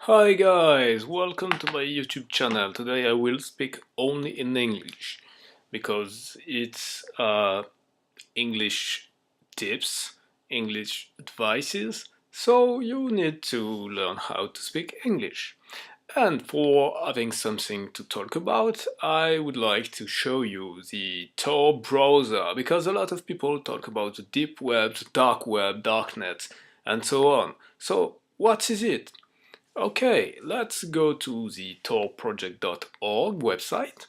Hi guys, welcome to my YouTube channel. Today I will speak only in English because it's English tips, English advices, so you need to learn how to speak English. And for having something to talk about, I would like to show you the Tor browser because a lot of people talk about the deep web, the dark web, darknet, and so on. So, what is it? Okay, let's go to the torproject.org website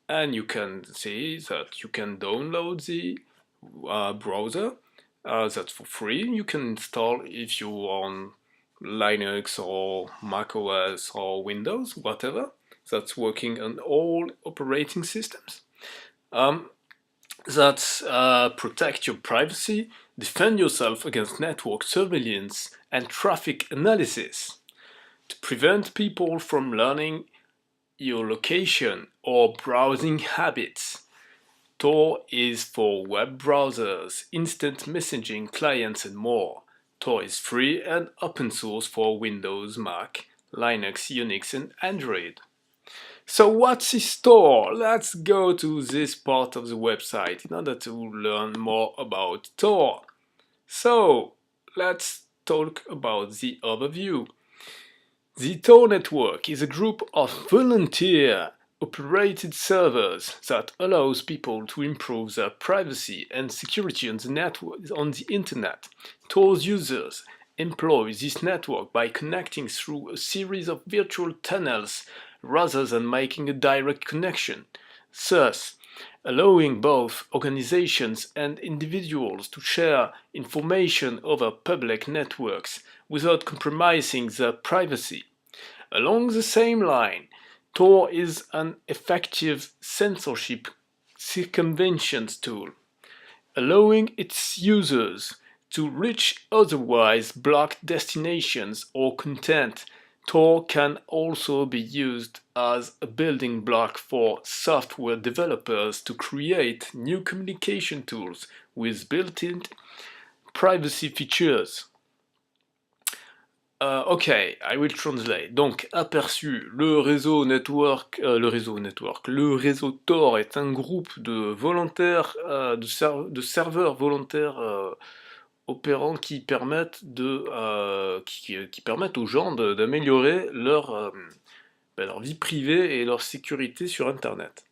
and you can see that you can download the browser. That's for free. You can install if you're on Linux or Mac OS or Windows, whatever. That's working on all operating systems. That protect your privacy, defend yourself against network surveillance and traffic analysis to prevent people from learning your location or browsing habits. Tor is for web browsers, instant messaging clients and more. Tor is free and open source for Windows, Mac, Linux, Unix and Android. So what's is Tor? Let's go to this part of the website in order to learn more about Tor. So let's talk about the overview. The Tor network is a group of volunteer-operated servers that allows people to improve their privacy and security on the network on the internet. Tor's users employ this network by connecting through a series of virtual tunnels rather than making a direct connection, thus allowing both organizations and individuals to share information over public networks without compromising their privacy. Along the same line, Tor is an effective censorship circumvention tool, allowing its users to reach otherwise blocked destinations or content. Tor can also be used as a building block for software developers to create new communication tools with built-in privacy features. Ok, I will translate. Donc, aperçu, le réseau Tor est un groupe de volontaires, de serveurs volontaires opérants qui permettent qui permettent aux gens d'améliorer leur vie privée et leur sécurité sur Internet.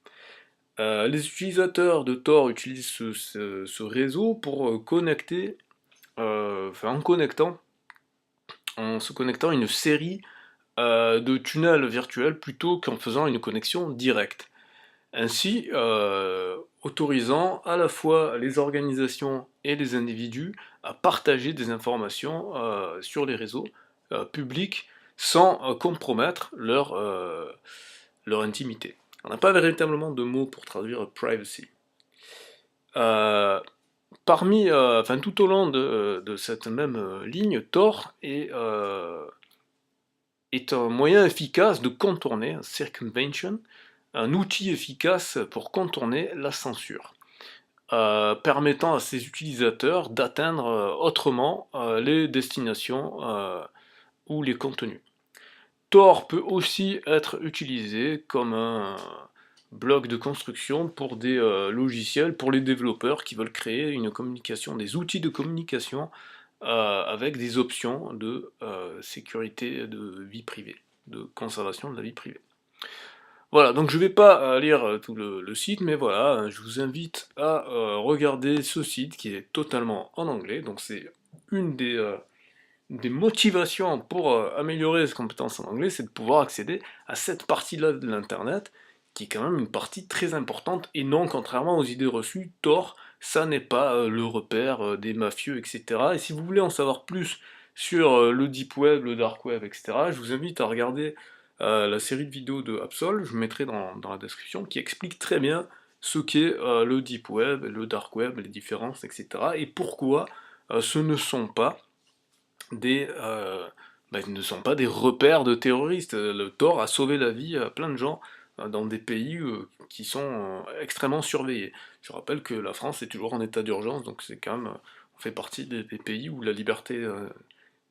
Les utilisateurs de Tor utilisent ce réseau pour connecter, en se connectant à une série de tunnels virtuels plutôt qu'en faisant une connexion directe. Ainsi, autorisant à la fois les organisations et les individus à partager des informations sur les réseaux publics sans compromettre leur intimité. On n'a pas véritablement de mots pour traduire privacy. Tout au long de cette même ligne, Tor est un moyen efficace de contourner, un circumvention, un outil efficace pour contourner la censure, permettant à ses utilisateurs d'atteindre autrement les destinations ou les contenus. Tor peut aussi être utilisé comme un bloc de construction pour des logiciels, pour les développeurs qui veulent créer une communication, des outils de communication avec des options de sécurité de vie privée, de conservation de la vie privée. Voilà, donc je ne vais pas lire tout le site, mais voilà, je vous invite à regarder ce site qui est totalement en anglais, donc c'est une des motivations pour améliorer ses compétences en anglais, c'est de pouvoir accéder à cette partie-là de l'internet, qui est quand même une partie très importante, et non, contrairement aux idées reçues, Tor, ça n'est pas le repère des mafieux, etc. Et si vous voulez en savoir plus sur le deep web, le dark web, etc., je vous invite à regarder la série de vidéos de Absol, je mettrai dans la description, qui explique très bien ce qu'est le deep web, le dark web, les différences, etc. Et pourquoi ce ne sont pas ne sont pas des repères de terroristes. Le Tor a sauvé la vie à plein de gens dans des pays qui sont extrêmement surveillés. Je rappelle que la France est toujours en état d'urgence, donc c'est quand même, on fait partie des pays où la liberté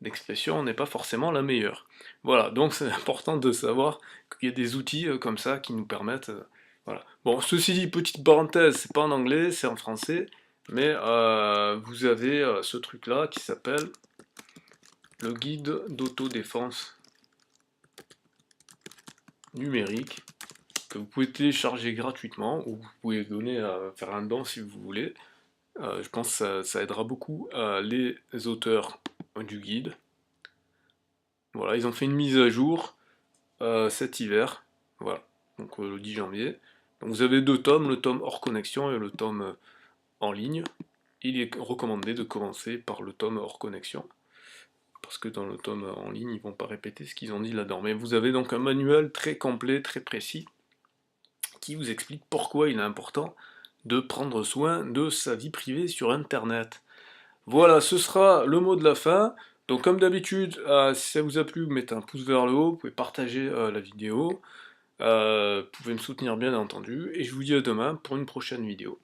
d'expression n'est pas forcément la meilleure. Voilà, donc c'est important de savoir qu'il y a des outils comme ça qui nous permettent... voilà. Bon, ceci dit, petite parenthèse, c'est pas en anglais, c'est en français, mais vous avez ce truc-là qui s'appelle le guide d'autodéfense numérique, que vous pouvez télécharger gratuitement, ou vous pouvez donner à faire un don si vous voulez. Je pense que ça aidera beaucoup les auteurs du guide. Voilà, ils ont fait une mise à jour cet hiver, voilà, donc le 10 janvier. Donc vous avez 2 tomes, le tome hors connexion et le tome en ligne. Il est recommandé de commencer par le tome hors connexion, parce que dans le tome en ligne, ils vont pas répéter ce qu'ils ont dit là-dedans. Mais vous avez donc un manuel très complet, très précis, qui vous explique pourquoi il est important de prendre soin de sa vie privée sur Internet. Voilà, ce sera le mot de la fin. Donc comme d'habitude, si ça vous a plu, vous mettez un pouce vers le haut, vous pouvez partager la vidéo, vous pouvez me soutenir bien entendu, et je vous dis à demain pour une prochaine vidéo.